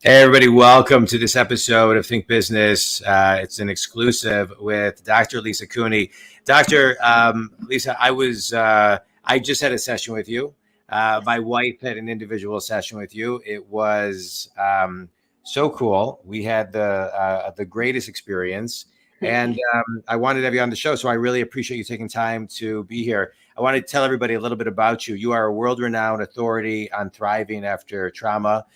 Hey, everybody, welcome to this episode of Think Business. It's an exclusive with Dr. Lisa Cooney. Dr. Lisa, I just had a session with you. My wife had an individual session with you. It was so cool. We had the greatest experience, and I wanted to have you on the show. So I really appreciate you taking time to be here. I want to tell everybody a little bit about you. You are a world-renowned authority on thriving after trauma.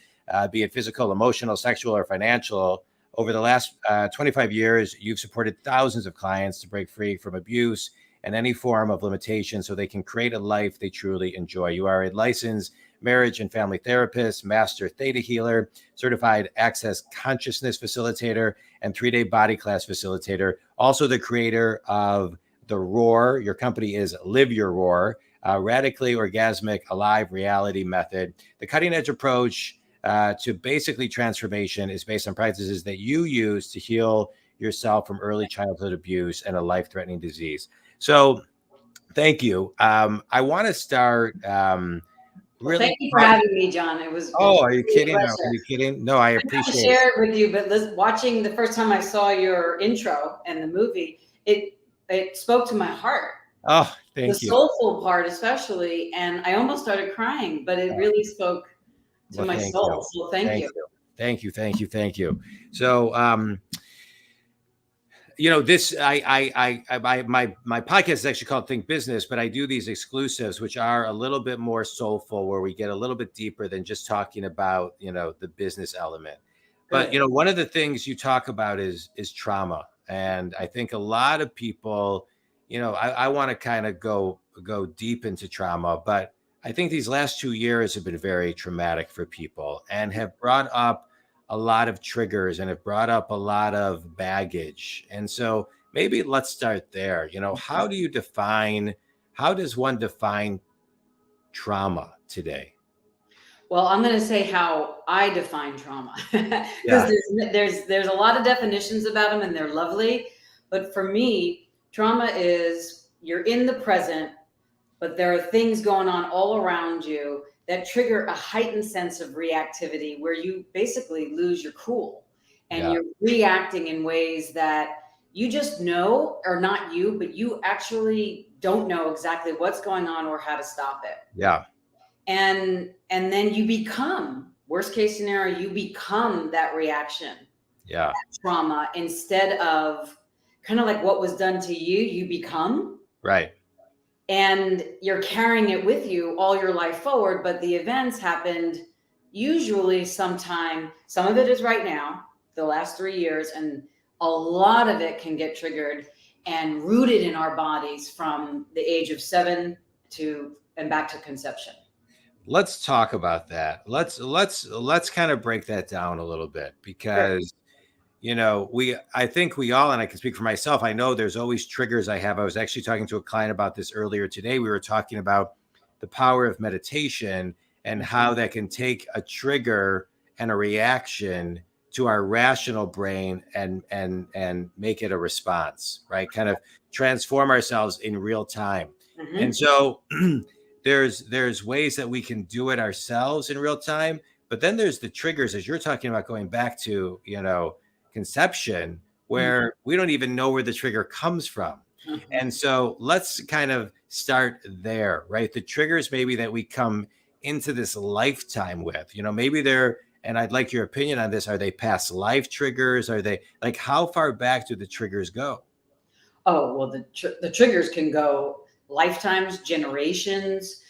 Be it physical, emotional, sexual, or financial. Over the last 25 years, you've supported thousands of clients to break free from abuse and any form of limitation so they can create a life they truly enjoy. You are a licensed marriage and family therapist, master theta healer, certified access consciousness facilitator, and 3-day body class facilitator. Also the creator of The Roar. Your company is Live Your Roar, radically orgasmic, alive reality method. The cutting edge approach to basically transformation is based on practices that you use to heal yourself from early childhood abuse and a life-threatening disease. So thank you. I want to start really. Thank you for having me, John. It was. Oh, are you kidding? Are you kidding? No, I appreciate it. I share it with you, but watching the first time I saw your intro and the movie, it spoke to my heart. Oh, thank you. The soulful part, especially, and I almost started crying, but it really spoke to my soul. So thank you. Thank you. So, this my podcast is actually called Think Business, but I do these exclusives, which are a little bit more soulful, where we get a little bit deeper than just talking about the business element. But one of the things you talk about is trauma, and I think a lot of people, I want to kind of go deep into trauma, but I think these last 2 years have been very traumatic for people and have brought up a lot of triggers and have brought up a lot of baggage. And so maybe let's start there. How does one define trauma today? Well, I'm going to say how I define trauma, because there's a lot of definitions about them and they're lovely. But for me, trauma is you're in the present, but there are things going on all around you that trigger a heightened sense of reactivity where you basically lose your cool and you're reacting in ways that you just know are not you, but you actually don't know exactly what's going on or how to stop it. Yeah. And then you become, worst case scenario, you become that reaction. Yeah. That trauma, instead of kind of like what was done to you, you become. Right. And you're carrying it with you all your life forward, but the events happened usually sometime. Some of it is right now, the last 3 years, and a lot of it can get triggered and rooted in our bodies from the age of 7 and back to conception. Let's talk about that. Let's kind of break that down a little bit, because I think we all, and I can speak for myself, I know there's always triggers I have. I was actually talking to a client about this earlier today. We were talking about the power of meditation and how that can take a trigger and a reaction to our rational brain and make it a response, right? Kind of transform ourselves in real time. Mm-hmm. And so there's ways that we can do it ourselves in real time, but then there's the triggers, as you're talking about, going back to, conception, where we don't even know where the trigger comes from. Mm-hmm. And so let's kind of start there, right? The triggers maybe that we come into this lifetime with, maybe they're, and I'd like your opinion on this, are they past life triggers? Are they, like, how far back do the triggers go? Oh, well, the triggers can go lifetimes, generations,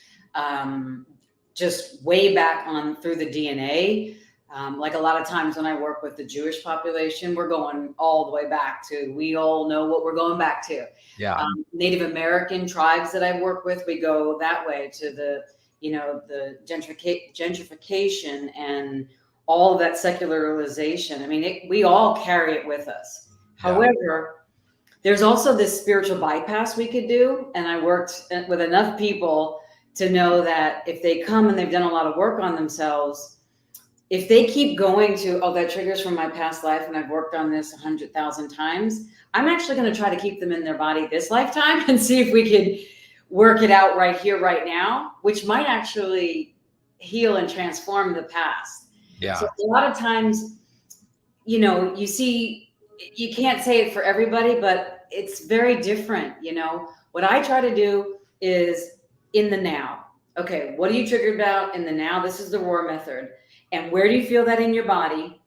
just way back on through the DNA. Like a lot of times when I work with the Jewish population, we're going all the way back to, we all know what we're going back to. Yeah. Native American tribes that I work with, we go that way to the gentrification and all of that secularization. I mean, we all carry it with us. Yeah. However, there's also this spiritual bypass we could do. And I worked with enough people to know that if they come and they've done a lot of work on themselves, if they keep going to, that triggers from my past life, and I've worked on this 100,000 times, I'm actually going to try to keep them in their body this lifetime and see if we can work it out right here, right now, which might actually heal and transform the past. Yeah. So a lot of times, you see, you can't say it for everybody, but it's very different. What I try to do is in the now. Okay, what are you triggered about in the now? This is the roar method. And where do you feel that in your body?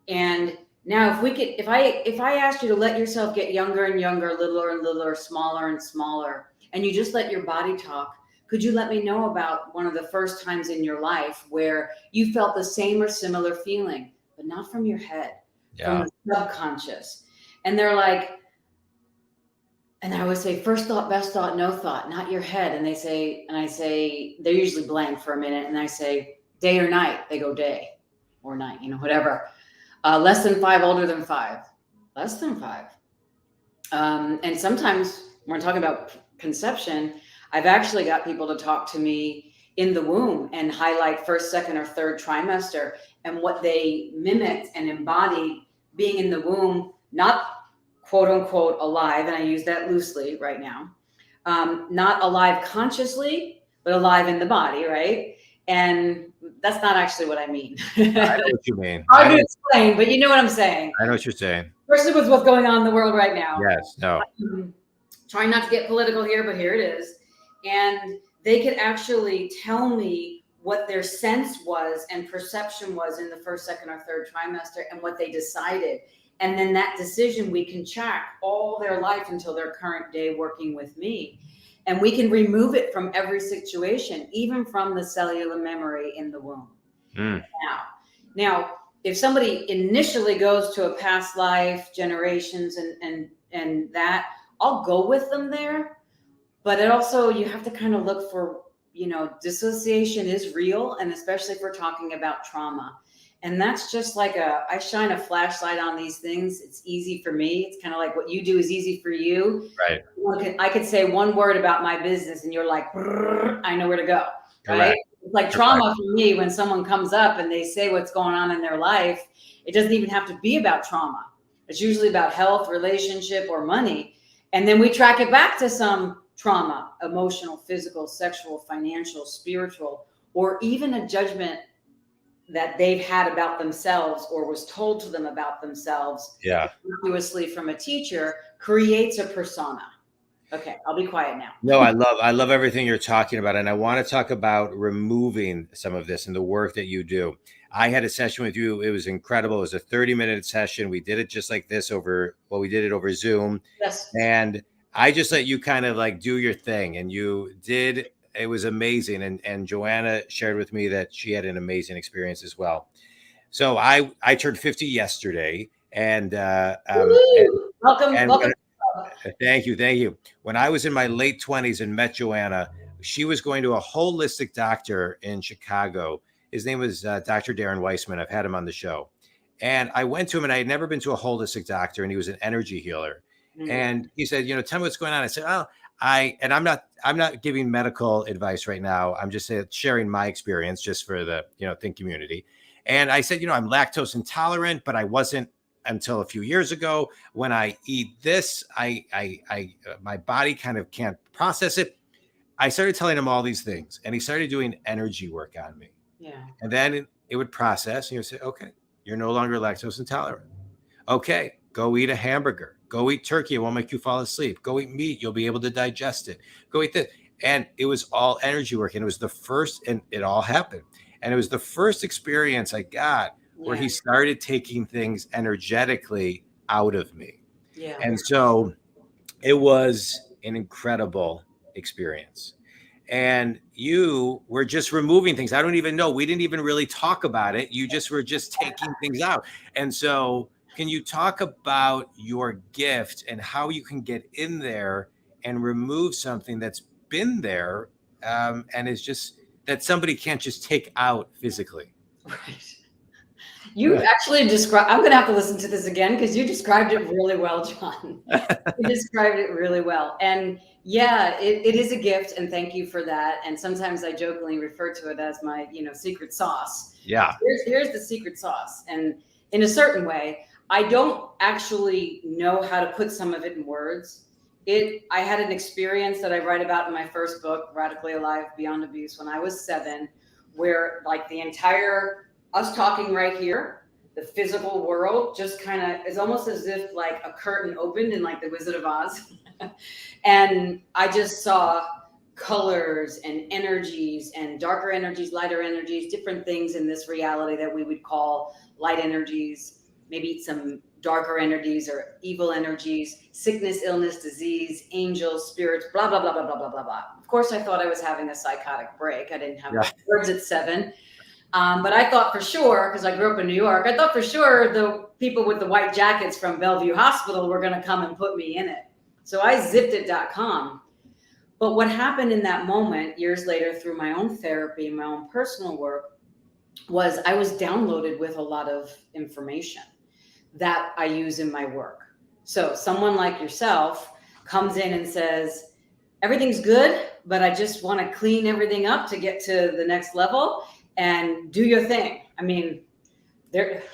And now if I asked you to let yourself get younger and younger, littler and littler, smaller and smaller, and you just let your body talk, could you let me know about one of the first times in your life where you felt the same or similar feeling, but not from your head, from Yeah. the subconscious? And they're like, and I always say, first thought, best thought, no thought, not your head. And I say, they're usually blank for a minute. And I say, day or night? They go day or night, whatever. Less than 5, older than 5, less than 5. And sometimes when we're talking about conception, I've actually got people to talk to me in the womb and highlight first, second, or third trimester and what they mimicked and embodied being in the womb, not quote unquote alive, and I use that loosely right now, not alive consciously, but alive in the body, right? And that's not actually what I mean. I know what you mean. Hard to explain, but you know what I'm saying. I know what you're saying. Especially with what's going on in the world right now. Yes. No. Trying not to get political here, but here it is. And they could actually tell me what their sense was and perception was in the first, second, or third trimester and what they decided. And then that decision we can track all their life until their current day working with me. And we can remove it from every situation, even from the cellular memory in the womb. Now, if somebody initially goes to a past life, generations, and that, I'll go with them there. But it also, you have to kind of look for, dissociation is real, and especially if we're talking about trauma. And that's just like I shine a flashlight on these things. It's easy for me. It's kind of like what you do is easy for you. Right. I could say one word about my business and you're like, I know where to go. Right. Correct. It's like trauma for me when someone comes up and they say what's going on in their life. It doesn't even have to be about trauma. It's usually about health, relationship, or money. And then we track it back to some trauma, emotional, physical, sexual, financial, spiritual, or even a judgment that they've had about themselves or was told to them about themselves. Yeah. Continuously from a teacher creates a persona. Okay, I'll be quiet now. No, I love everything you're talking about. And I want to talk about removing some of this and the work that you do. I had a session with you. It was incredible. It was a 30-minute session. We did it just like this we did it over Zoom. Yes. And I just let you kind of like do your thing. And you did. It was amazing. And Joanna shared with me that she had an amazing experience as well. So I turned 50 yesterday. And welcome. Thank you. When I was in my late 20s and met Joanna, she was going to a holistic doctor in Chicago. His name was Dr. Darren Weissman. I've had him on the show. And I went to him, and I had never been to a holistic doctor, and he was an energy healer. Mm-hmm. And he said, tell me what's going on. I said, I'm not giving medical advice right now. I'm just sharing my experience just for the, Think community. And I said, I'm lactose intolerant, but I wasn't until a few years ago. When I eat this, my body kind of can't process it. I started telling him all these things, and he started doing energy work on me. Yeah. And then it would process, and you would say, okay, you're no longer lactose intolerant. Okay, go eat a hamburger. Go eat turkey. It won't make you fall asleep. Go eat meat. You'll be able to digest it. Go eat this. And it was all energy work. And it was the first, and it all happened. And it was the first experience I got where he started taking things energetically out of me. Yeah. And so it was an incredible experience. And you were just removing things. I don't even know. We didn't even really talk about it. You just were just taking things out. And so can you talk about your gift and how you can get in there and remove something that's been there and is just that somebody can't just take out physically? Right. You actually described, I'm going to have to listen to this again because you described it really well, John. You described it really well. And yeah, it is a gift. And thank you for that. And sometimes I jokingly refer to it as my, secret sauce. Yeah. Here's the secret sauce. And in a certain way, I don't actually know how to put some of it in words. I had an experience that I write about in my first book, Radically Alive Beyond Abuse, when I was 7, where like the entire us talking right here, the physical world just kind of is almost as if like a curtain opened in like the Wizard of Oz. And I just saw colors and energies and darker energies, lighter energies, different things in this reality that we would call light energies, maybe some darker energies or evil energies, sickness, illness, disease, angels, spirits, blah, blah, blah, blah, blah, blah, blah, blah. Of course, I thought I was having a psychotic break. I didn't have words at 7. But I thought for sure, because I grew up in New York, I thought for sure the people with the white jackets from Bellevue Hospital were going to come and put me in it. So I zipped it.com. But what happened in that moment, years later, through my own therapy and my own personal work, was I was downloaded with a lot of information that I use in my work. So someone like yourself comes in and says, everything's good, but I just want to clean everything up to get to the next level and do your thing. I mean,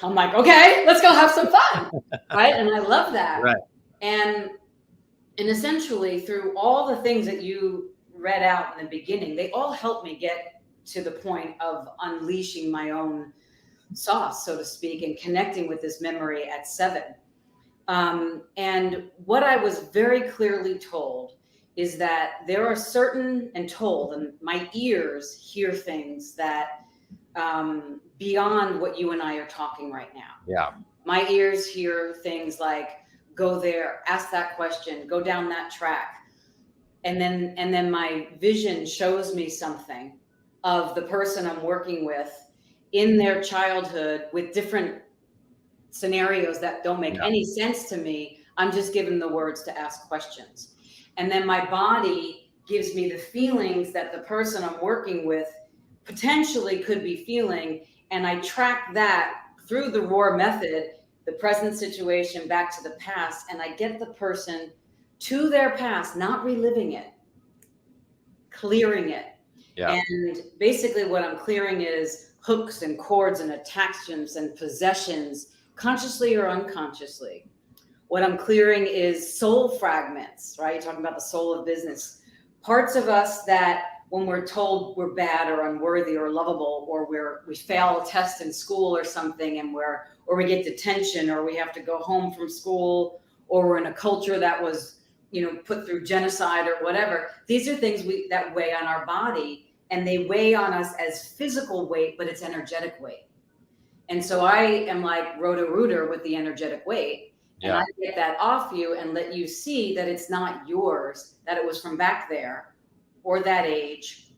I'm like, okay, let's go have some fun, right? And I love that. Right. And essentially, through all the things that you read out in the beginning, they all helped me get to the point of unleashing my own sauce, so to speak, and connecting with this memory at 7. And what I was very clearly told is that there are certain, and told, and my ears hear things that beyond what you and I are talking right now. Yeah. My ears hear things like, go there, ask that question, go down that track. And then my vision shows me something of the person I'm working with in their childhood with different scenarios that don't make any sense to me. I'm just given the words to ask questions. And then my body gives me the feelings that the person I'm working with potentially could be feeling. And I track that through the ROAR method, the present situation back to the past, and I get the person to their past, not reliving it, clearing it. Yeah. And basically what I'm clearing is hooks and cords and attachments and possessions, consciously or unconsciously. What I'm clearing is soul fragments, right? You're talking about the soul of business. Parts of us that when we're told we're bad or unworthy or lovable, or we fail a test in school or something, and or we get detention, or we have to go home from school, or we're in a culture that was, put through genocide or whatever. These are things that weigh on our body, and they weigh on us as physical weight, but it's energetic weight. And so I am like Roto-Rooter with the energetic weight. And I get that off you and let you see that it's not yours, that it was from back there or that age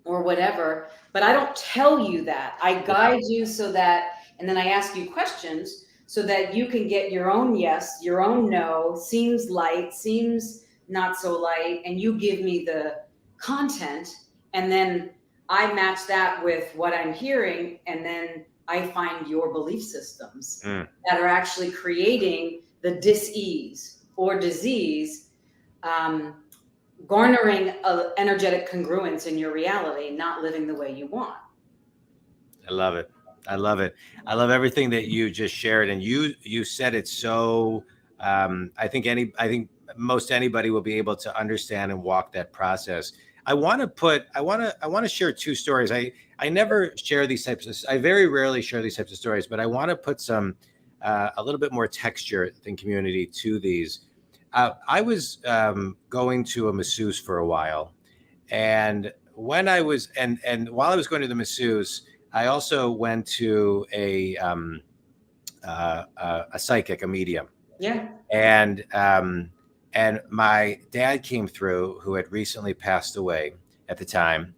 or whatever. But I don't tell you that. I guide you so that, and then I ask you questions so that you can get your own yes, your own no, seems light, seems not so light, and you give me the content, and then I match that with what I'm hearing, and then I find your belief systems that are actually creating the dis-ease or disease, garnering energetic congruence in your reality, not living the way you want. I love it. I love it. I love everything that you just shared, and you said it so. I think most anybody will be able to understand and walk that process. I want to share 2 stories. I never share these types of. I very rarely share these types of stories, but I want to put some a little bit more texture and community to these. I was going to a masseuse for a while, and when I was and while I was going to the masseuse, I also went to a psychic, a medium. Yeah. And my dad came through, who had recently passed away at the time,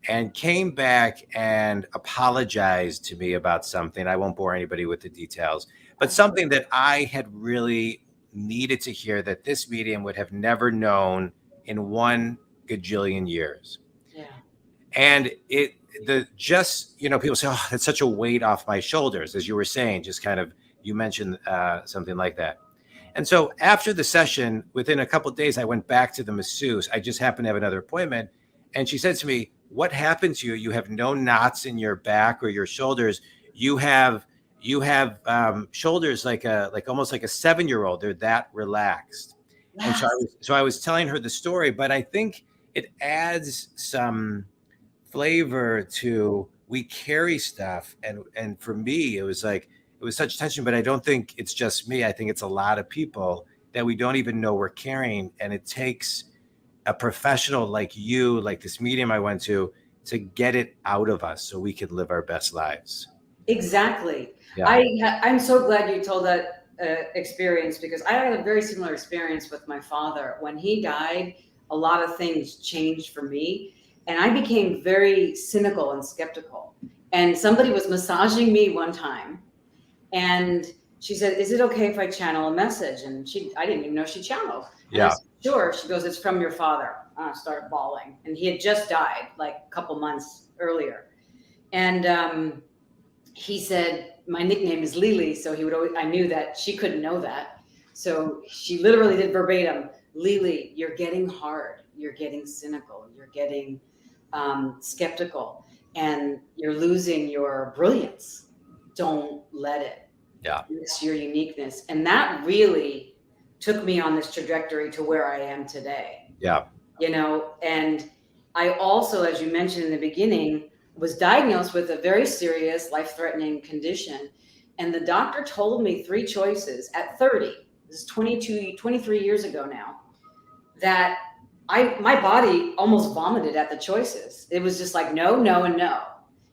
and came back and apologized to me about something. I won't bore anybody with the details, but something that I had really needed to hear, that this medium would have never known in 1 gajillion years. Yeah. And people say, oh, that's such a weight off my shoulders, as you were saying, just kind of, you mentioned something like that. And so after the session, within a couple of days, I went back to the masseuse. I just happened to have another appointment. And she said to me, what happened to you? You have no knots in your back or your shoulders. You have shoulders like almost like a 7-year-old. They're that relaxed. And so I was telling her the story, but I think it adds some flavor to we carry stuff. And for me, it was like, it was such tension, but I don't think it's just me. I think it's a lot of people that we don't even know we're carrying. And it takes a professional like you, like this medium I went to get it out of us so we could live our best lives. Exactly. Yeah. I'm so glad you told that experience, because I had a very similar experience with my father. When he died, a lot of things changed for me, and I became very cynical and skeptical. And somebody was massaging me one time, and she said, "Is it okay if I channel a message?" And I didn't even know she channeled. And I Yeah. said, "Sure." She goes, "It's from your father." I started bawling, and he had just died like a couple months earlier. And he said, my nickname is Lily, so he would always, I knew that she couldn't know that. So she literally did verbatim, "Lily, you're getting hard, you're getting cynical, you're getting skeptical, and you're losing your brilliance. Don't let it. Yeah. It's your uniqueness." And that really took me on this trajectory to where I am today. Yeah. And I also, as you mentioned in the beginning, was diagnosed with a very serious life-threatening condition. And the doctor told me three choices at 30, this is 23 years ago now, that my body almost vomited at the choices. It was just like, no, no, and no.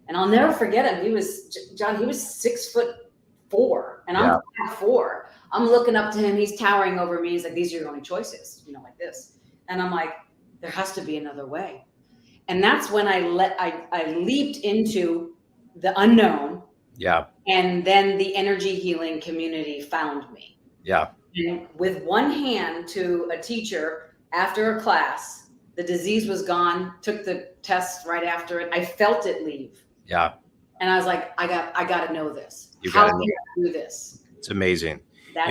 And I'll never forget him. He was 6'4", and I'm 5'4". I'm looking up to him. He's towering over me. He's like, "These are your only choices," like this. And I'm like, there has to be another way. And that's when I leaped into the unknown. Yeah. And then the energy healing community found me. Yeah. And with one hand to a teacher after a class, the disease was gone, took the test right after it. I felt it leave. Yeah. And I was like, I got to know this. You How gotta can know. I do this? It's amazing. That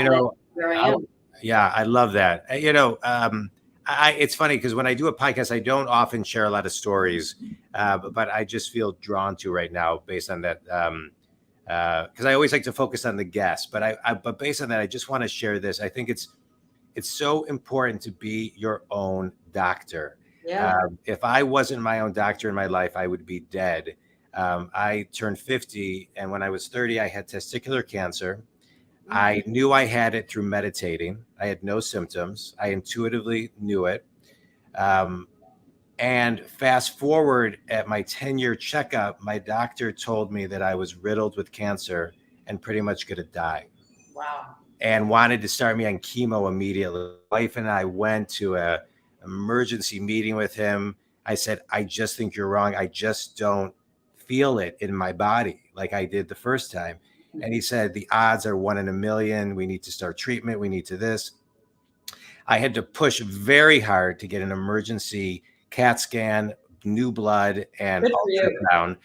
where I am. Yeah, I love that. It's funny because when I do a podcast, I don't often share a lot of stories, but I just feel drawn to right now based on that. Because I always like to focus on the guest, but based on that, I just want to share this. I think it's so important to be your own doctor. Yeah. If I wasn't my own doctor in my life, I would be dead. I turned 50, and when I was 30, I had testicular cancer. I knew I had it through meditating. I had no symptoms. I intuitively knew it. And fast forward at my 10-year checkup, my doctor told me that I was riddled with cancer and pretty much going to die. Wow. And wanted to start me on chemo immediately. My wife and I went to an emergency meeting with him. I said, "I just think you're wrong. I just don't feel it in my body like I did the first time." And he said, "The odds are 1 in a million. We need to start treatment. We need to this." I had to push very hard to get an emergency CAT scan, new blood, and ultrasound,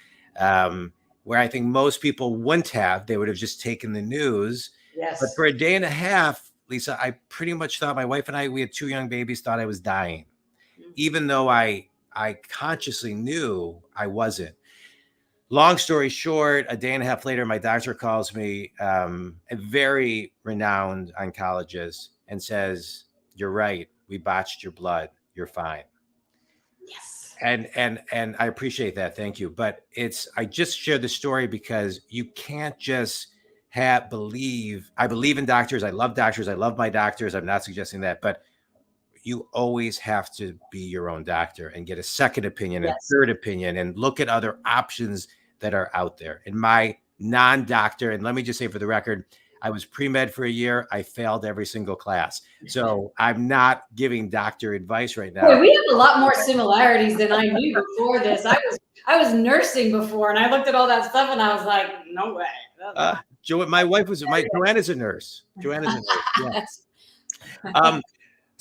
where I think most people wouldn't have. They would have just taken the news. Yes. But for a day and a half, Lisa, I pretty much thought, my wife and I, we had 2 young babies, thought I was dying, even though I consciously knew I wasn't. Long story short, a day and a half later, my doctor calls me, a very renowned oncologist, and says, "You're right. We botched your blood. You're fine." Yes. And I appreciate that. Thank you. But I just shared the story because you can't just believe. I believe in doctors. I love doctors. I love my doctors. I'm not suggesting that, but you always have to be your own doctor and get a second opinion, and third opinion, and look at other options that are out there. In my non-doctor, and let me just say for the record, I was pre-med for a year. I failed every single class. So I'm not giving doctor advice right now. Boy, we have a lot more similarities than I knew before this. I was nursing before, and I looked at all that stuff, and I was like, no way. My wife was Joanna's a nurse. Joanna's a nurse. Yeah.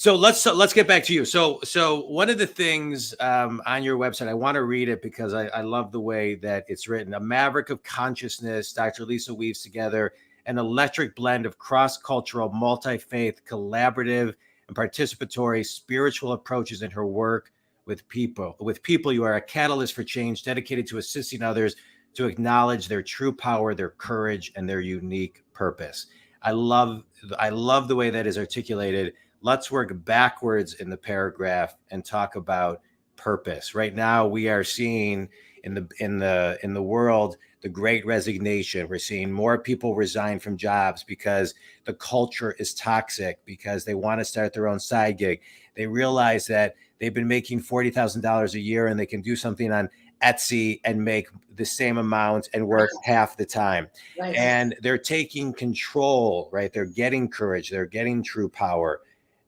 So let's get back to you. So one of the things on your website, I want to read it because I love the way that it's written. A maverick of consciousness, Dr. Lisa weaves together an electric blend of cross-cultural, multi-faith, collaborative, and participatory spiritual approaches in her work with people. With people, you are a catalyst for change, dedicated to assisting others to acknowledge their true power, their courage, and their unique purpose. I love the way that is articulated. Let's work backwards in the paragraph and talk about purpose. Right now, we are seeing in the world the great resignation. We're seeing more people resign from jobs because the culture is toxic, because they want to start their own side gig. They realize that they've been making $40,000 a year and they can do something on Etsy and make the same amount and work half the time. Right. And they're taking control, right? They're getting courage. They're getting true power.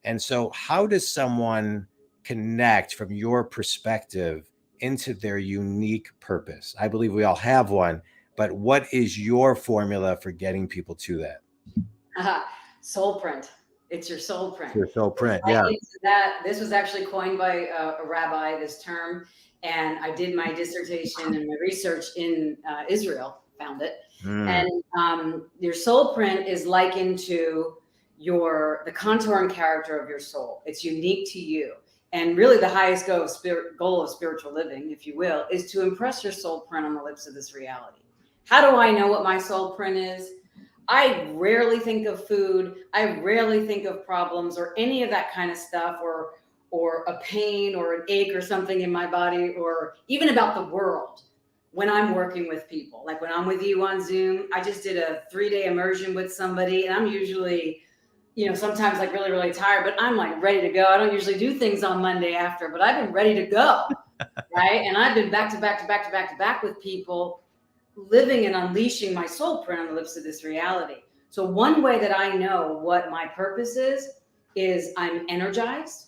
And so how does someone connect from your perspective into their unique purpose? I believe we all have one, but what is your formula for getting people to that? Soul print. It's your soul print. Your soul print, yeah. This was actually coined by a rabbi, this term, and I did my dissertation and my research in Israel, found it. And your soul print is likened to the contour and character of your soul. It's unique to you. And really the highest goal of spiritual living, if you will, is to impress your soul print on the lips of this reality. How do I know what my soul print is? I rarely think of food. I rarely think of problems or any of that kind of stuff, or a pain or an ache or something in my body, or even about the world when I'm working with people. Like when I'm with you on Zoom, I just did a 3-day immersion with somebody, and I'm usually, sometimes like really, really tired, but I'm like ready to go. I don't usually do things on Monday after, but I've been ready to go. Right. And I've been back to back with people, living and unleashing my soul print on the lips of this reality. So one way that I know what my purpose is I'm energized.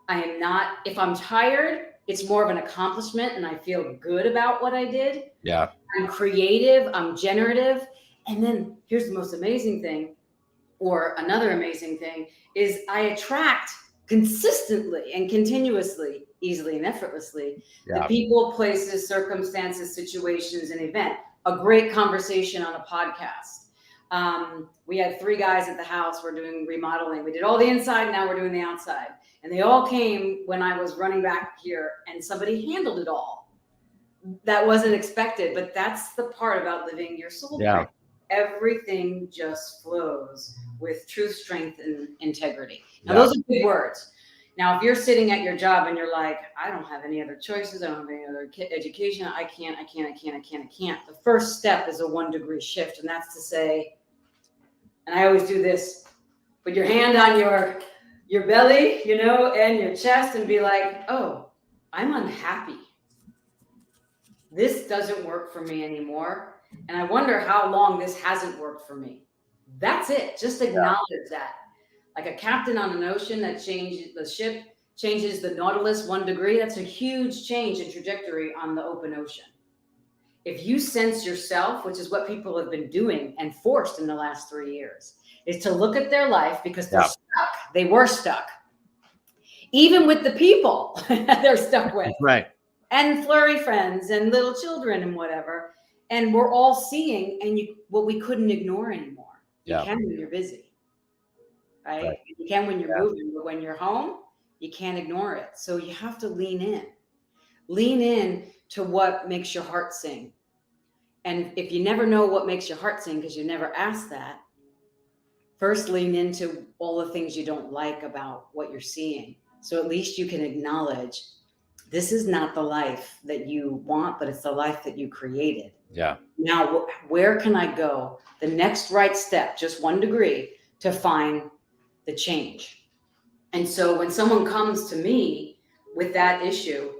I am not, if I'm tired, it's more of an accomplishment and I feel good about what I did. Yeah. I'm creative, I'm generative. And then here's the most amazing thing, or another amazing thing, is I attract consistently and continuously, easily and effortlessly, the people, places, circumstances, situations, and event. A great conversation on a podcast. We had 3 guys at the house. We're doing remodeling. We did all the inside. Now we're doing the outside. And they all came when I was running back here, and somebody handled it all. That wasn't expected, but that's the part about living your soul. Yeah. Everything just flows with truth, strength, and integrity. Now, those are big words. Now, if you're sitting at your job and you're like, I don't have any other choices, I don't have any other education, I can't. The first step is a 1-degree shift. And that's to say, and I always do this, put your hand on your belly, and your chest, and be like, oh, I'm unhappy. This doesn't work for me anymore. And I wonder how long this hasn't worked for me. That's it. Just acknowledge that. Like a captain on an ocean that changes the ship, changes the Nautilus 1 degree. That's a huge change in trajectory on the open ocean. If you sense yourself, which is what people have been doing and forced in the last 3 years, is to look at their life because they're stuck. They were stuck. Even with the people they're stuck with. Right. And flurry friends and little children and whatever. And we're all seeing what we couldn't ignore anymore. You can when you're busy. Right? You can when you're moving, but when you're home, you can't ignore it. So you have to lean in. Lean in to what makes your heart sing. And if you never know what makes your heart sing because you never asked that, first lean into all the things you don't like about what you're seeing. So at least you can acknowledge this is not the life that you want, but it's the life that you created. Yeah. Now, where can I go? The next right step, just 1 degree, to find the change. And so when someone comes to me with that issue,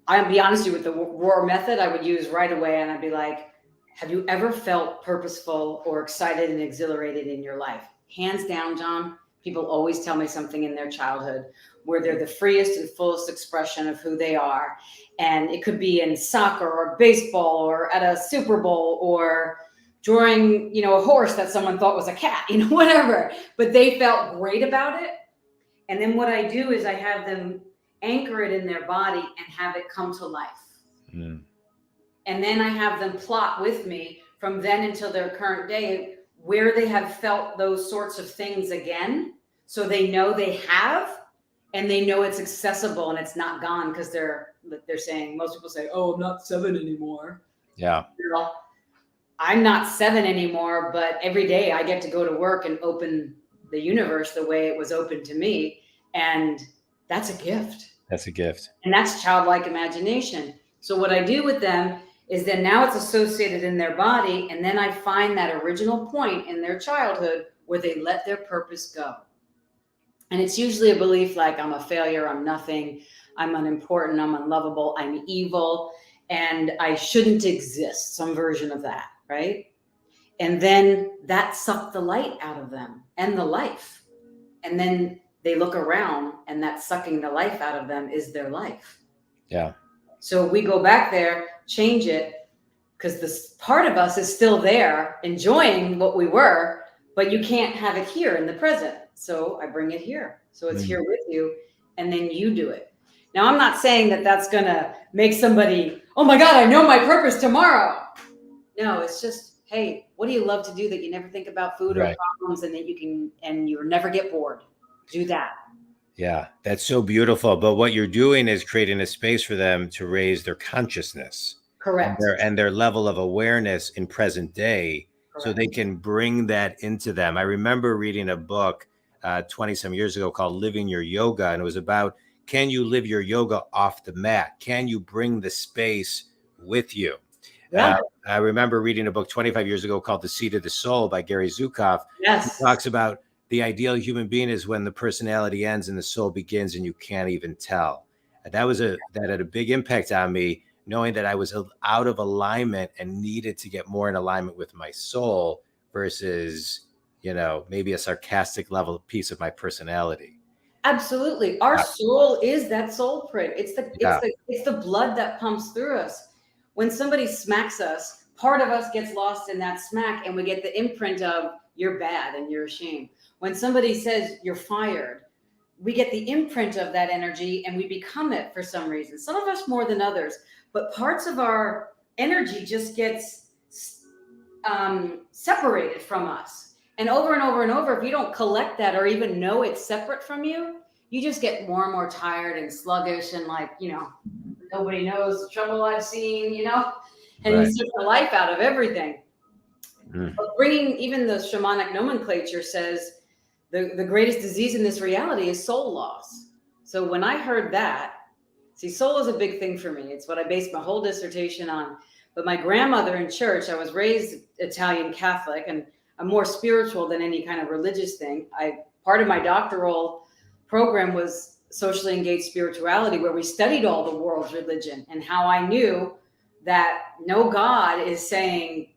I'll be honest with you, with the roar method, I would use right away. And I'd be like, have you ever felt purposeful or excited and exhilarated in your life? Hands down, John, people always tell me something in their childhood where they're the freest and fullest expression of who they are. And it could be in soccer or baseball or at a Super Bowl or drawing, a horse that someone thought was a cat, whatever. But they felt great about it. And then what I do is I have them anchor it in their body and have it come to life. Mm. And then I have them plot with me from then until their current day where they have felt those sorts of things again. So they know they have, and they know it's accessible and it's not gone, because they're saying, most people say, oh, I'm not 7 anymore. Yeah. Well, I'm not 7 anymore, but every day I get to go to work and open the universe the way it was opened to me. And that's a gift. That's a gift. And that's childlike imagination. So what I do with them is then now it's associated in their body. And then I find that original point in their childhood where they let their purpose go. And it's usually a belief like, I'm a failure, I'm nothing, I'm unimportant, I'm unlovable, I'm evil, and I shouldn't exist, some version of that, right? And then that sucked the light out of them and the life. And then they look around, and that sucking the life out of them is their life. Yeah. So we go back there, change it, because this part of us is still there, enjoying what we were, but you can't have it here in the present. So I bring it here. So it's here with you, and then you do it. Now, I'm not saying that that's going to make somebody, oh my God, I know my purpose tomorrow. No, it's just, hey, what do you love to do that you never think about food or problems, and that you can, and you'll never get bored? Do that. Yeah, that's so beautiful. But what you're doing is creating a space for them to raise their consciousness. Correct. And their level of awareness in present day. Correct. So they can bring that into them. I remember reading a book 20 some years ago called Living Your Yoga. And it was about, can you live your yoga off the mat? Can you bring the space with you? Yeah. I remember reading a book 25 years ago called The Seat of the Soul by Gary Zukav. Yes. He talks about the ideal human being is when the personality ends and the soul begins and you can't even tell. And that had a big impact on me, knowing that I was out of alignment and needed to get more in alignment with my soul versus, maybe a sarcastic level piece of my personality. Absolutely. Our soul is that soul print. It's the blood that pumps through us. When somebody smacks us, part of us gets lost in that smack, and we get the imprint of you're bad and you're ashamed. When somebody says you're fired, we get the imprint of that energy and we become it for some reason. Some of us more than others, but parts of our energy just gets separated from us. And over and over and over, if you don't collect that or even know it's separate from you, you just get more and more tired and sluggish and nobody knows the trouble I've seen, and you suck the life out of everything. But bringing, even the shamanic nomenclature says the greatest disease in this reality is soul loss. So when I heard that, see, soul is a big thing for me. It's what I based my whole dissertation on. But my grandmother in church, I was raised Italian Catholic, and I'm more spiritual than any kind of religious thing. Part of my doctoral program was socially engaged spirituality, where we studied all the world's religion, and how I knew that no God is saying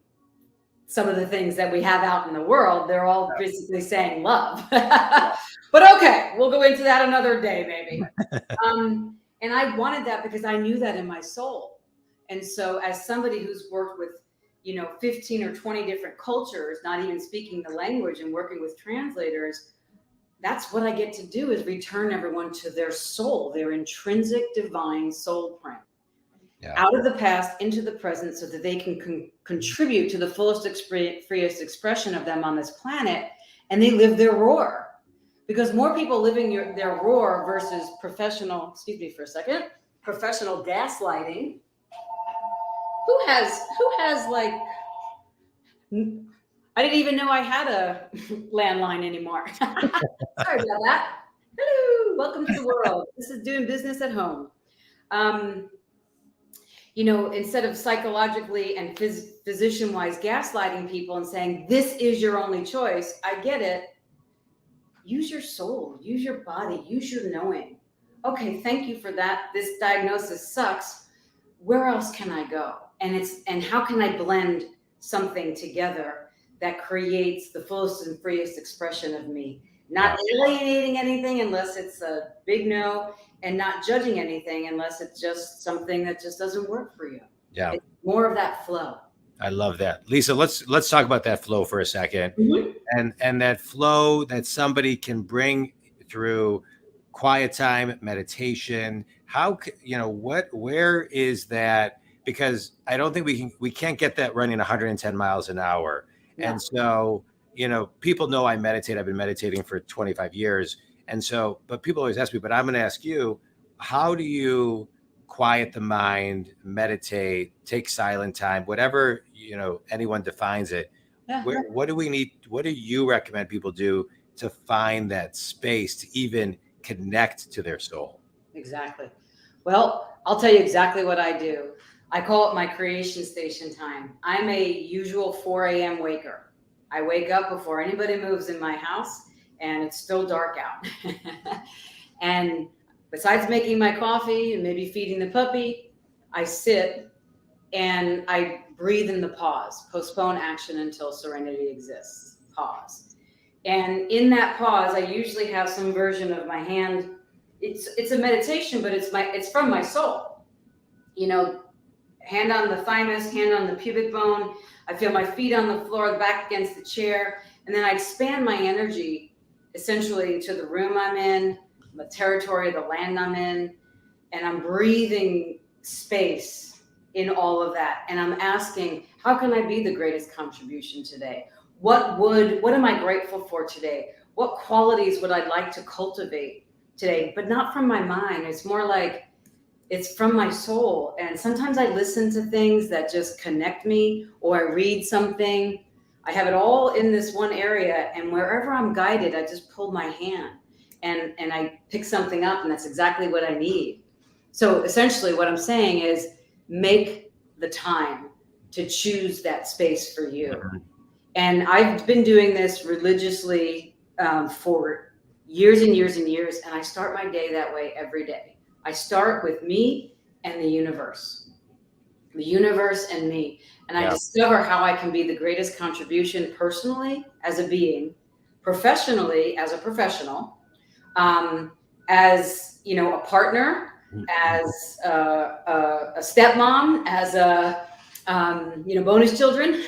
some of the things that we have out in the world. They're all basically saying love. But okay, we'll go into that another day, maybe. And I wanted that because I knew that in my soul. And so as somebody who's worked with, 15 or 20 different cultures, not even speaking the language and working with translators, that's what I get to do, is return everyone to their soul, their intrinsic divine soul print. Out of the past into the present, so that they can contribute to the fullest, freest expression of them on this planet, and they live their roar. Because more people living their roar versus professional gaslighting. Who has I didn't even know I had a landline anymore. Sorry about that. Hello, welcome to the world. This is doing business at home. Instead of psychologically and physician-wise gaslighting people and saying, this is your only choice, I get it. Use your soul, use your body, use your knowing. Okay, thank you for that. This diagnosis sucks. Where else can I go? And how can I blend something together that creates the fullest and freest expression of me? Not alienating anything unless it's a big no, and not judging anything unless it's just something that just doesn't work for you. Yeah. It's more of that flow. I love that. Lisa, let's talk about that flow for a second. Mm-hmm. And that flow that somebody can bring through quiet time, meditation. Where is that? Because I don't think we can't get that running 110 miles an hour. Yeah. And so, people know I meditate. I've been meditating for 25 years. And so, but people always ask me, but I'm going to ask you, how do you quiet the mind, meditate, take silent time, whatever, anyone defines it. Yeah. What do we need? What do you recommend people do to find that space to even connect to their soul? Exactly. Well, I'll tell you exactly what I do. I call it my creation station time. I'm a usual 4 a.m. waker. I wake up before anybody moves in my house, and it's still dark out. And besides making my coffee and maybe feeding the puppy, I sit and I breathe in the pause, postpone action until serenity exists, pause. And in that pause, I usually have some version of my hand. It's a meditation, but it's from my soul. You know, hand on the thymus, hand on the pubic bone. I feel my feet on the floor, the back against the chair, and then I expand my energy essentially to the room I'm in, the territory, the land I'm in, and I'm breathing space in all of that. And I'm asking, how can I be the greatest contribution today? What am I grateful for today? What qualities would I like to cultivate today? But not from my mind. It's more like it's from my soul. And sometimes I listen to things that just connect me, or I read something. I have it all in this one area, and wherever I'm guided, I just pull my hand and I pick something up, and that's exactly what I need. So essentially what I'm saying is make the time to choose that space for you. And I've been doing this religiously for years and years and years. And I start my day that way every day. I start with me and the universe and me. And I discover how I can be the greatest contribution personally as a being, professionally as a professional, as, you know, a partner, as a stepmom, as a, you know, bonus children,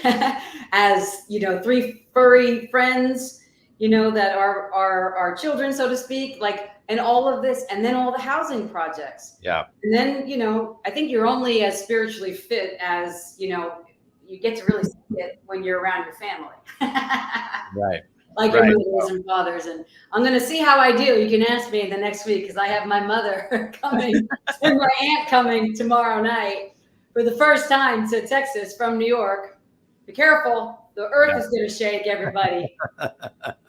as, you know, 3 furry friends, you know, that are our children, so to speak, like, and all of this, and then all the housing projects. Yeah. And then, you know, I think you're only as spiritually fit as, you know, you get to really see it when you're around your family. Right. Like your mothers and fathers. And I'm going to see how I do. You can ask me the next week, because I have my mother coming and my aunt coming tomorrow night for the first time to Texas from New York. Be careful. The earth is going to shake, everybody. The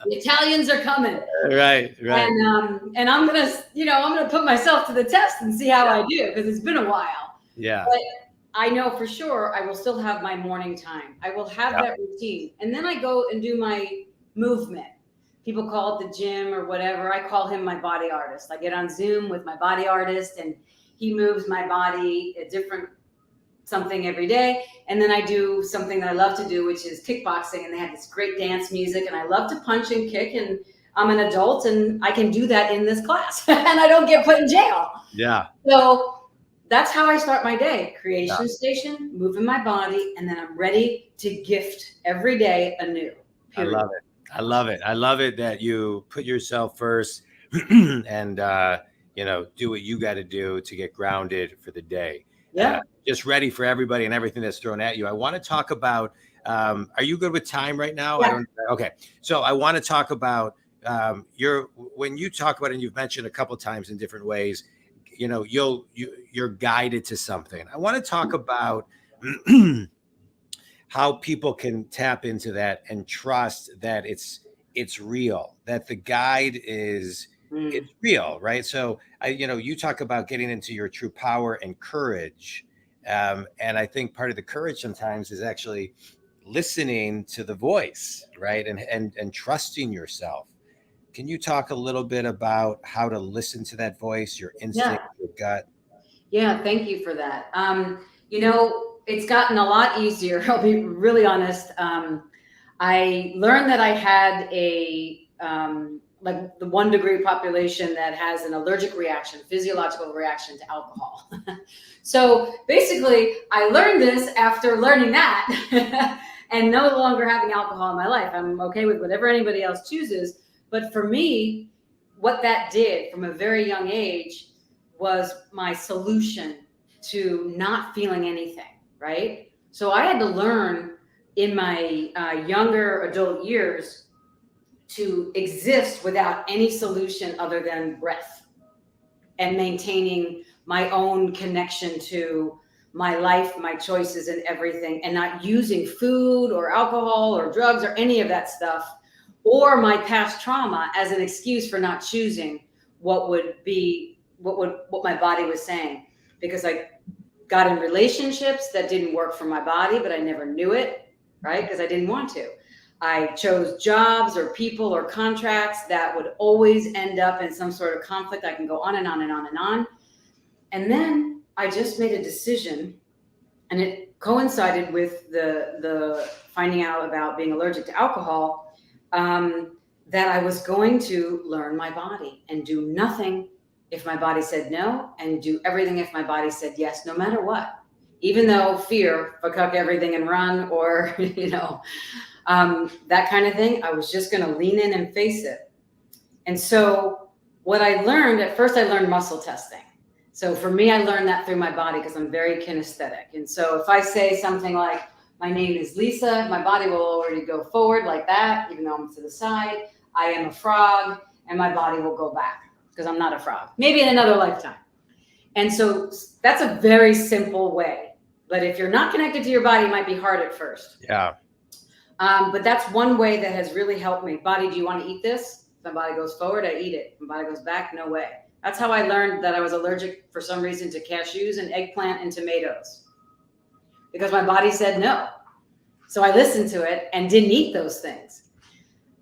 Italians are coming. Right. And I'm going to, you know, I'm going to put myself to the test and see how I do, because it's been a while. Yeah. But I know for sure I will still have my morning time. I will have that routine. And then I go and do my movement. People call it the gym or whatever. I call him my body artist. I get on Zoom with my body artist, and he moves my body a different something every day. And then I do something that I love to do, which is kickboxing. And they have this great dance music, and I love to punch and kick. And I'm an adult, and I can do that in this class, and I don't get put in jail. Yeah. So that's how I start my day. Creation station, moving my body, and then I'm ready to gift every day anew. Period. I love it. I love it. I love it that you put yourself first and, you know, do what you got to do to get grounded for the day. Yeah. Just ready for everybody and everything that's thrown at you. I want to talk about, are you good with time right now? Yeah. Okay. So I want to talk about when you talk about it, and you've mentioned a couple of times in different ways, you know, you're guided to something. I want to talk about how people can tap into that and trust that it's real, that the guide is it's real, right? So you know, you talk about getting into your true power and courage. And I think part of the courage sometimes is actually listening to the voice, right? And trusting yourself. Can you talk a little bit about how to listen to that voice, your instinct, your gut? Yeah, thank you for that. You know, it's gotten a lot easier. I'll be really honest. I learned that I had a like the 1 degree population that has an allergic reaction, physiological reaction to alcohol. So basically, I learned this after learning that and no longer having alcohol in my life. I'm okay with whatever anybody else chooses. But for me, what that did from a very young age was my solution to not feeling anything, right? So I had to learn in my younger adult years to exist without any solution other than breath and maintaining my own connection to my life, my choices, and everything, and not using food or alcohol or drugs or any of that stuff or my past trauma as an excuse for not choosing what would be what my body was saying, because I got in relationships that didn't work for my body, but I never knew it, right? Because I didn't want to. I chose jobs or people or contracts that would always end up in some sort of conflict. I can go on and on and on and on. And then I just made a decision, and it coincided with the finding out about being allergic to alcohol, that I was going to learn my body and do nothing if my body said no, and do everything if my body said yes, no matter what. Even though fear, fuck everything and run, or, that kind of thing, I was just going to lean in and face it. And so what I learned, at first I learned muscle testing. So for me, I learned that through my body because I'm very kinesthetic. And so if I say something like, my name is Lisa, my body will already go forward like that, even though I'm to the side. I am a frog, and my body will go back because I'm not a frog, maybe in another lifetime. And so that's a very simple way. But if you're not connected to your body, it might be hard at first. Yeah. But that's one way that has really helped me. Body, do you want to eat this? If my body goes forward, I eat it. If my body goes back, no way. That's how I learned that I was allergic for some reason to cashews and eggplant and tomatoes, because my body said no. So I listened to it and didn't eat those things.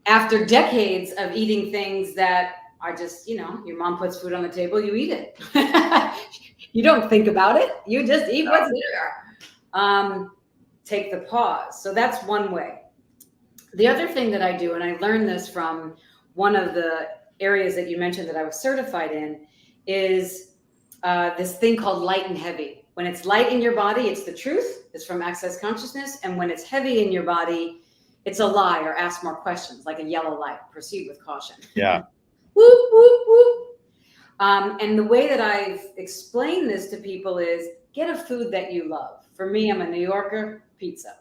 After decades of eating things that are just, your mom puts food on the table, you eat it. You don't think about it. You just eat what's there. Take the pause. So that's one way. The other thing that I do, and I learned this from one of the areas that you mentioned that I was certified in, is this thing called light and heavy. When it's light in your body, it's the truth. It's from Access Consciousness. And when it's heavy in your body, it's a lie, or ask more questions, like a yellow light. Proceed with caution. Yeah. Whoop, whoop, whoop. And the way that I've explained this to people is get a food that you love. For me, I'm a New Yorker, pizza.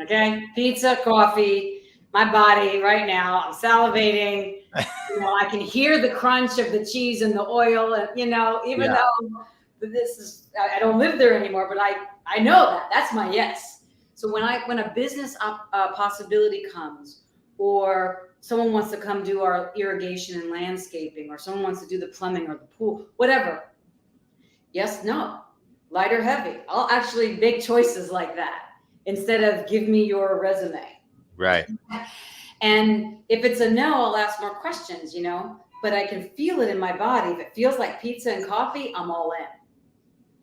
Okay? Pizza, coffee, my body right now, I'm salivating. I can hear the crunch of the cheese and the oil, and even though this is, I don't live there anymore, but I know that that's my yes. So when a business possibility comes, or someone wants to come do our irrigation and landscaping, or someone wants to do the plumbing or the pool, whatever, yes, no, light or heavy, I'll actually make choices like that instead of give me your resume. Right. And if it's a no, I'll ask more questions, but I can feel it in my body. If it feels like pizza and coffee, I'm all in,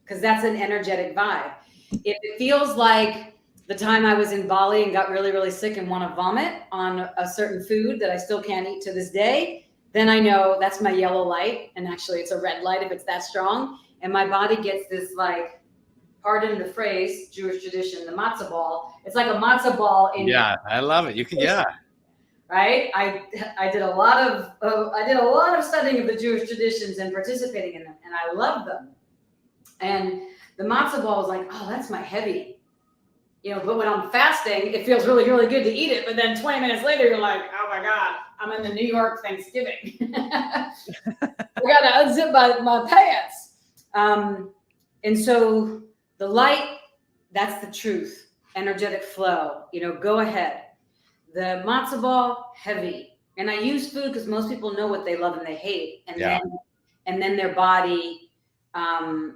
because that's an energetic vibe. If it feels like the time I was in Bali and got really, really sick and want to vomit on a certain food that I still can't eat to this day, then I know that's my yellow light. And actually it's a red light if it's that strong. And my body gets this, like, pardon the phrase, Jewish tradition, the matzah ball. It's like a matzah ball in I love it. You can, right? I did a lot of studying of the Jewish traditions and participating in them, and I love them. And the matzah ball is like, oh, that's my heavy. But when I'm fasting, it feels really, really good to eat it. But then 20 minutes later, you're like, oh my God, I'm in the New York Thanksgiving. I got to unzip my pants. And so the light, that's the truth. Energetic flow, go ahead. The matzo ball, heavy. And I use food because most people know what they love and they hate. And then their body, then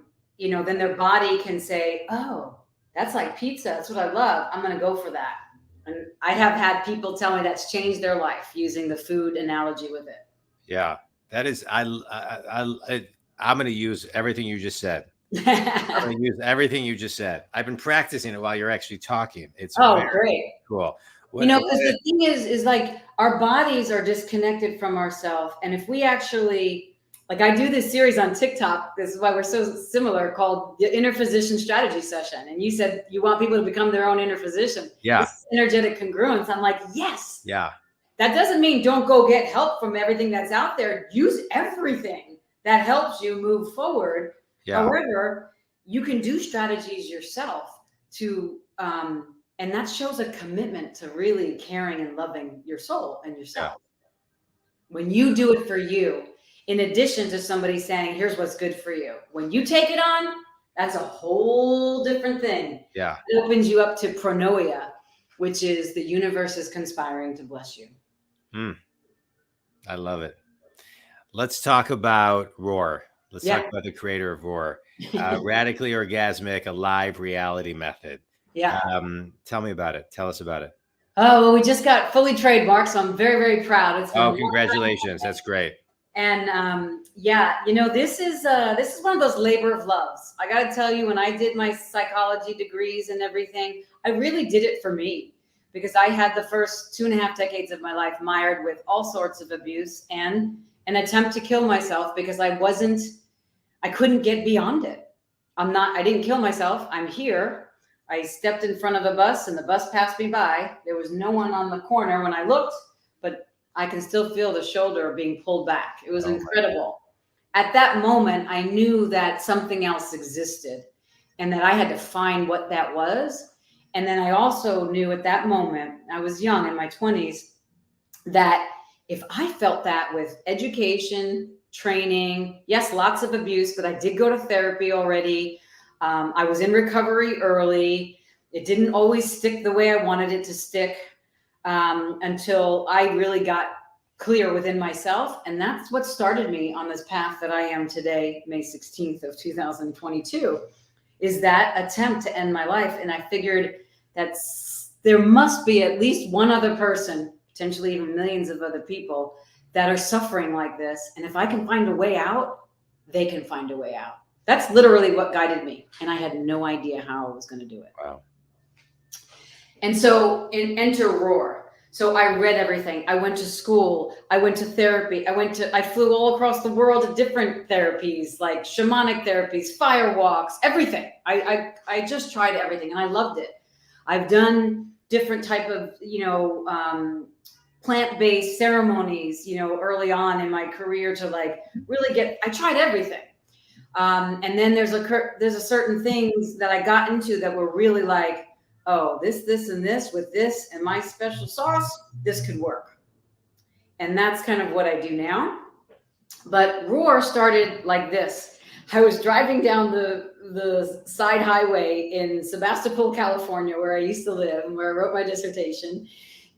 their body can say, oh, that's like pizza. That's what I love. I'm going to go for that. And I have had people tell me that's changed their life using the food analogy with it. Yeah, that is, I'm going to use everything you just said. I'm going to use everything you just said. I've been practicing it while you're actually talking. It's great. Cool. Because the thing is like our bodies are disconnected from ourselves. And if we actually, like, I do this series on TikTok, this is why we're so similar, called the Inner Physician Strategy Session. And you said you want people to become their own inner physician. Yeah. This energetic congruence. I'm like, yes. Yeah. That doesn't mean don't go get help from everything that's out there. Use everything that helps you move forward. Yeah. However, you can do strategies yourself to, and that shows a commitment to really caring and loving your soul and yourself. Yeah. When you do it for you, in addition to somebody saying, here's what's good for you. When you take it on, that's a whole different thing. Yeah. It opens you up to pronoia, which is the universe is conspiring to bless you. I love it. Let's talk about roar. Let's Yeah. talk about the creator of Roar. Radically orgasmic, a live reality method. Yeah. Tell me about it. Tell us about it. Oh, well, we just got fully trademarked, so I'm very, very proud. It's been a Oh, long congratulations. time. That's great. And yeah, this is one of those labor of loves. I got to tell you, when I did my psychology degrees and everything, I really did it for me, because I had the first 2.5 decades of my life mired with all sorts of abuse and an attempt to kill myself because I couldn't get beyond it. I didn't kill myself. I'm here. I stepped in front of a bus and the bus passed me by. There was no one on the corner when I looked, but I can still feel the shoulder being pulled back. It was incredible. At that moment, I knew that something else existed and that I had to find what that was. And then I also knew at that moment, I was young in my 20s, that if I felt that with education, training, yes, lots of abuse, but I did go to therapy already. I was in recovery early. It didn't always stick the way I wanted it to stick until I really got clear within myself. And that's what started me on this path that I am today, May 16th of 2022, is that attempt to end my life. And I figured that there must be at least one other person, potentially even millions of other people, that are suffering like this. And if I can find a way out, they can find a way out. That's literally what guided me. And I had no idea how I was going to do it. Wow. And so enter Roar. So I read everything. I went to school. I went to therapy. I flew all across the world to different therapies, like shamanic therapies, fire walks, everything. I just tried everything and I loved it. I've done different type of, plant-based ceremonies, early on in my career to like really I tried everything. And then there's a certain things that I got into that were really like, oh, this, and this with this and my special sauce, this could work. And that's kind of what I do now. But Roar started like this. I was driving down the side highway in Sebastopol, California, where I used to live and where I wrote my dissertation.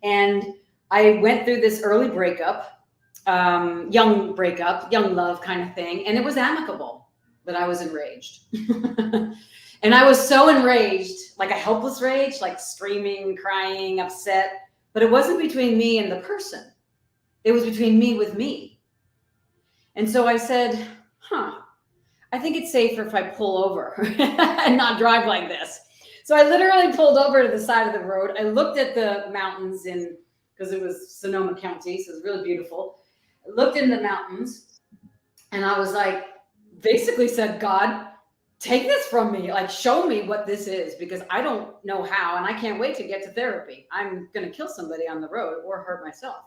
And I went through this early breakup, young love kind of thing. And it was amicable, but I was enraged. And I was so enraged, like a helpless rage, like screaming, crying, upset. But it wasn't between me and the person. It was between me with me. And so I said, I think it's safer if I pull over and not drive like this. So I literally pulled over to the side of the road. I looked at the mountains because it was Sonoma County, so it was really beautiful. I looked in the mountains and I was like, basically said, God, take this from me. Like, show me what this is, because I don't know how, and I can't wait to get to therapy. I'm going to kill somebody on the road or hurt myself.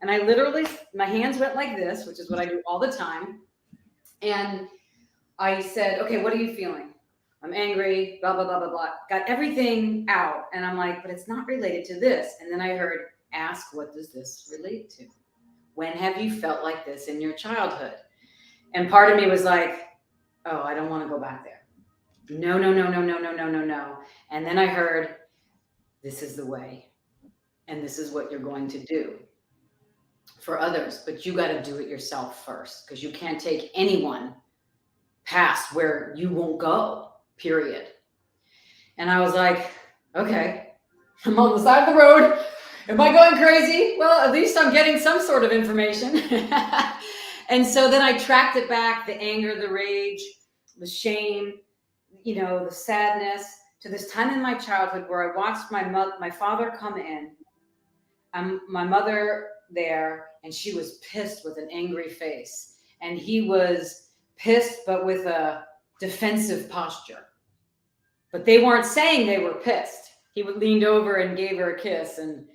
And I literally, my hands went like this, which is what I do all the time. And I said, okay, what are you feeling? I'm angry, blah, blah, blah, blah, blah. Got everything out. And I'm like, but it's not related to this. And then I heard, ask, what does this relate to? When have you felt like this in your childhood? And part of me was like, oh, I don't want to go back there. No. And then I heard, this is the way. And this is what you're going to do for others. But you got to do it yourself first, because you can't take anyone past where you won't go, period. And I was like, okay, I'm on the side of the road. Am I going crazy? Well, at least I'm getting some sort of information. And so then I tracked it back, the anger, the rage, the shame, the sadness, to this time in my childhood where I watched my father come in, my mother there, and she was pissed with an angry face. And he was pissed, but with a defensive posture. But they weren't saying they were pissed. He leaned over and gave her a kiss and,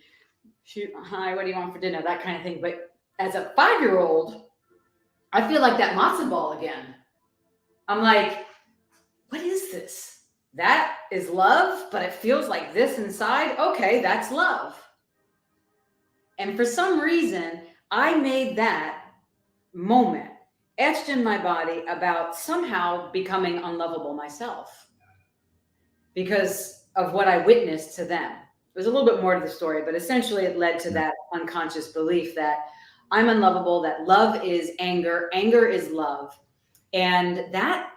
hi, what do you want for dinner? That kind of thing. But as a 5-year-old, I feel like that matzo ball again. I'm like, what is this? That is love, but it feels like this inside. Okay, that's love. And for some reason, I made that moment etched in my body about somehow becoming unlovable myself because of what I witnessed to them. There's a little bit more to the story, but essentially it led to that unconscious belief that I'm unlovable, that love is anger, anger is love. And that,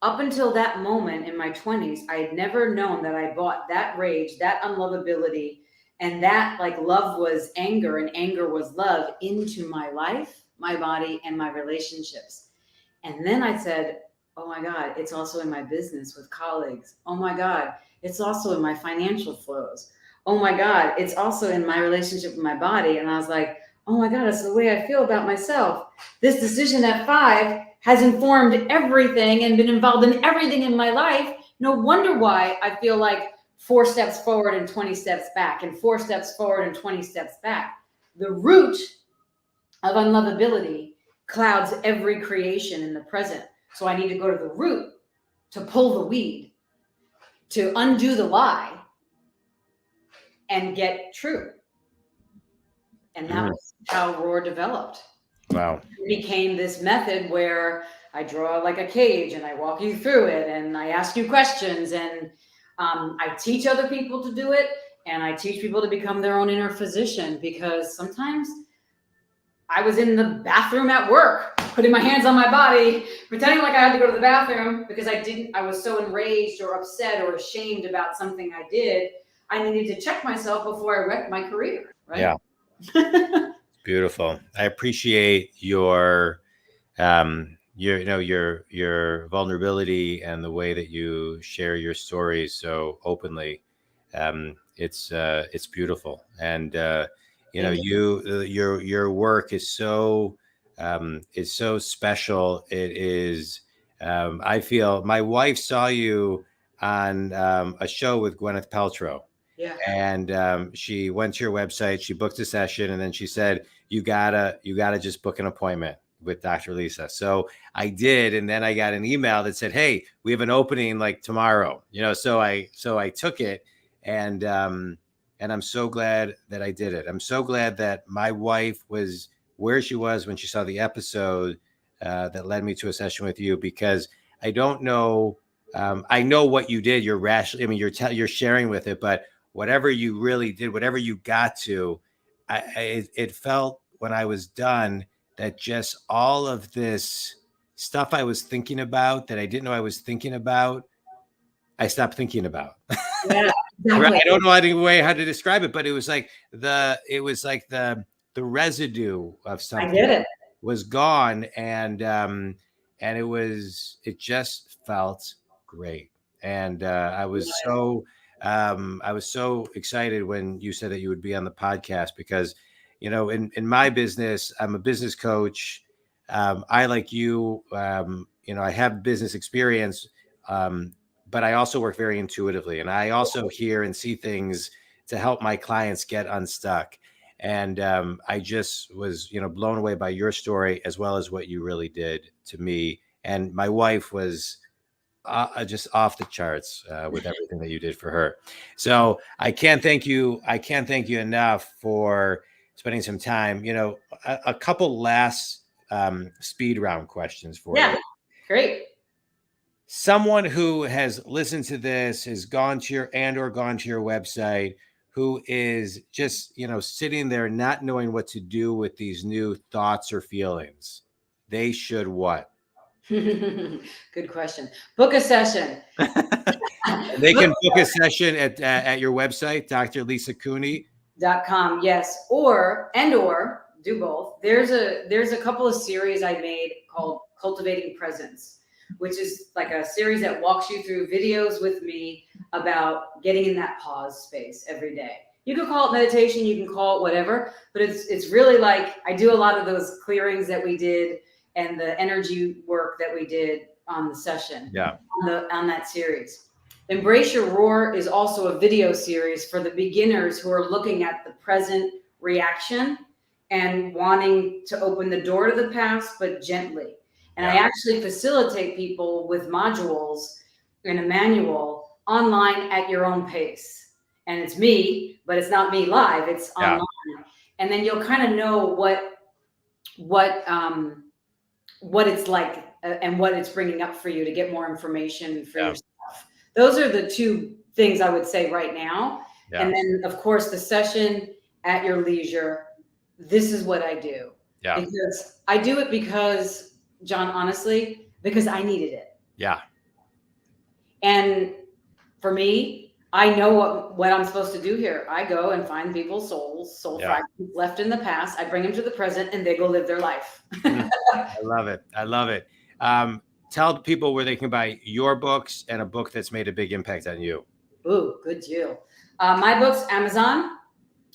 up until that moment in my 20s, I had never known that I brought that rage, that unlovability, and that like love was anger and anger was love into my life, my body, and my relationships. And then I said, oh my God, it's also in my business with colleagues. Oh my God, it's also in my financial flows. Oh my God, it's also in my relationship with my body. And I was like, oh my God, it's the way I feel about myself. This decision at 5 has informed everything and been involved in everything in my life. No wonder why I feel like 4 steps forward and 20 steps back, and 4 steps forward and 20 steps back. The root of unlovability clouds every creation in the present. So I need to go to the root to pull the weed, to undo the lie, and get true. And that was how Roar developed. Wow. It became this method where I draw like a cage and I walk you through it and I ask you questions, and I teach other people to do it, and I teach people to become their own inner physician, because sometimes I was in the bathroom at work, putting my hands on my body, pretending like I had to go to the bathroom because I was so enraged or upset or ashamed about something I did. I needed to check myself before I wrecked my career. Right? Yeah. Beautiful. I appreciate your vulnerability and the way that you share your stories so openly. It's beautiful, and your work is so special. It is. I feel my wife saw you on a show with Gwyneth Paltrow. Yeah. And she went to your website, she booked a session, and then she said, you gotta just book an appointment with Dr. Lisa. So I did, and then I got an email that said, hey, we have an opening like tomorrow. So I took it, and I'm so glad that I did it. I'm so glad that my wife was where she was when she saw the episode that led me to a session with you, because I don't know. I know what you did. You're rational. I mean, you're sharing with it, but whatever you really did, whatever you got to, it felt when I was done that just all of this stuff I was thinking about that I didn't know I was thinking about, I stopped thinking about. Yeah, exactly. I don't know any way how to describe it, but it was like the residue of something. I did it. Was gone, and it just felt great. And I was so excited when you said that you would be on the podcast, because in my business, I'm a business coach. I, like you, I have business experience, but I also work very intuitively, and I also hear and see things to help my clients get unstuck. And I just was, blown away by your story, as well as what you really did to me. And my wife was just off the charts with everything that you did for her. So I can't thank you. I can't thank you enough for spending some time. A couple last speed round questions for you. Yeah, great. Someone who has listened to this, has gone to your website, who is just, sitting there not knowing what to do with these new thoughts or feelings, they should what? Good question. Book a session. They can book a session at your website, drlisacooney.com. Yes, or do both. There's a couple of series I made called Cultivating Presence, which is like a series that walks you through videos with me about getting in that pause space every day. You can call it meditation, you can call it whatever, but it's really like I do a lot of those clearings that we did and the energy work that we did on the session. Yeah. On that series. Embrace Your Roar is also a video series for the beginners who are looking at the present reaction and wanting to open the door to the past, but gently. And I actually facilitate people with modules in a manual online at your own pace. And it's me, but it's not me live, it's online. And then you'll kind of know what it's like and what it's bringing up for you to get more information for yourself. Those are the two things I would say right now. Yeah. And then, of course, the session at your leisure. This is what I do. Yeah. Because I do it because, John, honestly, because I needed it. Yeah. And for me, I know what I'm supposed to do here. I go and find people's soul fragments left in the past. I bring them to the present, and they go live their life. I love it. I love it. Tell people where they can buy your books and a book that's made a big impact on you. Ooh, good deal. My books, Amazon,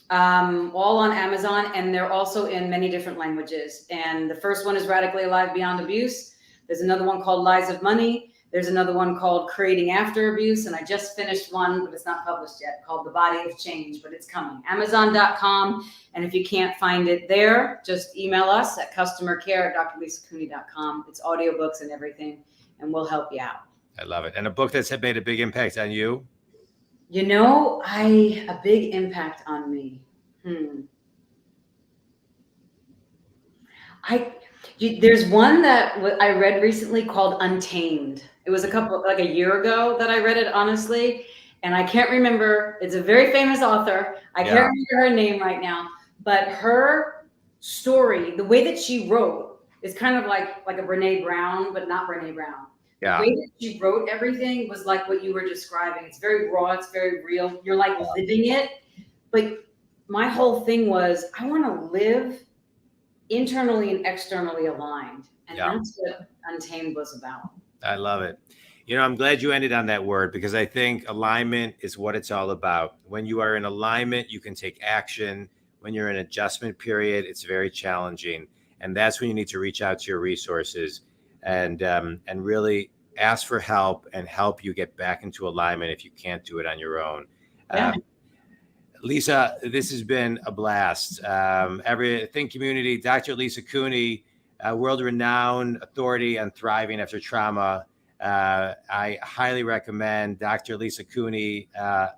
all on Amazon, and they're also in many different languages. And the first one is Radically Alive Beyond Abuse. There's another one called Lies of Money. There's another one called Creating After Abuse. And I just finished one, but it's not published yet, called The Body of Change, but it's coming. Amazon.com. And if you can't find it there, just email us at customercare@drlisacooney.com. It's audiobooks and everything, and we'll help you out. I love it. And a book that's made a big impact on you? You know, a big impact on me. There's one that I read recently called Untamed. It was like a year ago that I read it, honestly. And I can't remember. It's a very famous author. I can't remember her name right now. But her story, the way that she wrote, is kind of like a Brene Brown, but not Brene Brown. Yeah. The way that she wrote everything was like what you were describing. It's very raw. It's very real. You're like living it. But my whole thing was, I want to live internally and externally aligned. And that's what Untamed was about. I love it. You know, I'm glad you ended on that word, because I think alignment is what it's all about. When you are in alignment, you can take action. When you're in adjustment period, it's very challenging. And that's when you need to reach out to your resources and really ask for help and help you get back into alignment if you can't do it on your own. Lisa, this has been a blast. Think Community, Dr. Lisa Cooney, world-renowned authority on thriving after trauma. I highly recommend Dr. Lisa Cooney, Dr.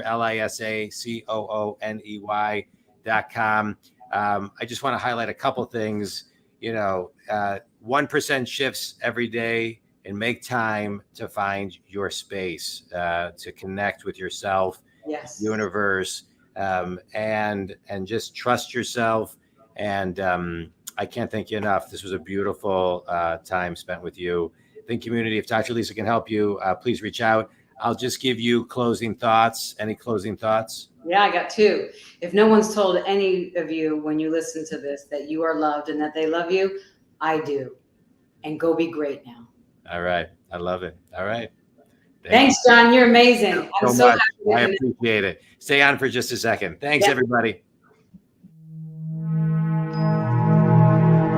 LISACOONEY.com. I just want to highlight a couple things. 1% shifts every day, and make time to find your space, to connect with yourself, universe, and just trust yourself. And I can't thank you enough. This was a beautiful time spent with you. Think Community, if Dr. Lisa can help you, please reach out. I'll just give you closing thoughts. Any closing thoughts? Yeah, I got two. If no one's told any of you when you listen to this that you are loved and that they love you, I do. And go be great now. All right. I love it. All right. Thanks, John. You're amazing. I'm so happy. I appreciate it. Stay on for just a second. Thanks, everybody.